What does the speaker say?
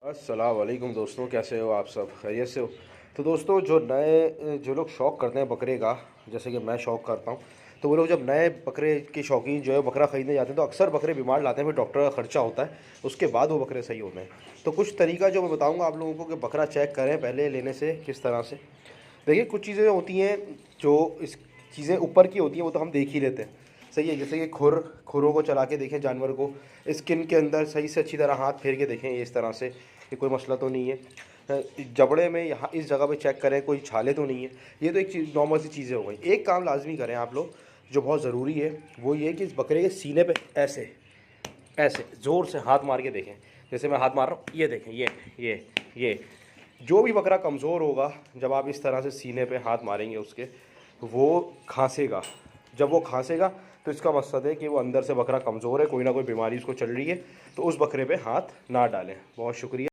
अस्सलाम वालेकुम दोस्तों, कैसे हो आप सब? खैरियत से हो? तो दोस्तों, जो लोग शौक़ करते हैं बकरे का, जैसे कि मैं शौक़ करता हूँ, तो वो लोग जब नए बकरे के शौकीन जो है बकरा ख़रीदने जाते हैं तो अक्सर बकरे बीमार लाते हैं। फिर डॉक्टर का ख़र्चा होता है, उसके बाद वो बकरे सही होते हैं। तो कुछ तरीका जो मैं बताऊँगा आप लोगों को कि बकरा चेक करें पहले लेने से किस तरह से। देखिए, कुछ चीज़ें होती हैं जो इस चीज़ें ऊपर की होती हैं, वो तो हम देख ही लेते हैं, सही है। जैसे कि खुरों को चला के देखें जानवर को, स्किन के अंदर सही से अच्छी तरह हाथ फेर के देखें इस तरह से कि कोई मसला तो नहीं है। जबड़े में यहाँ इस जगह पे चेक करें कोई छाले तो नहीं है। ये तो एक चीज़ नॉर्मल सी चीज़ें हो गई। एक काम लाजमी करें आप लोग जो बहुत ज़रूरी है, वो ये कि इस बकरे के सीने पे ऐसे ऐसे ज़ोर से हाथ मार के देखें। जैसे मैं हाथ मार रहा हूँ, ये देखें, ये जो भी बकरा कमज़ोर होगा, जब आप इस तरह से सीने पे हाथ मारेंगे उसके, वो खांसेगा। जब वो खांसेगा तो इसका मकसद है कि वो अंदर से बकरा कमज़ोर है, कोई ना कोई बीमारी उसको चल रही है। तो उस बकरे पे हाथ ना डालें। बहुत शुक्रिया।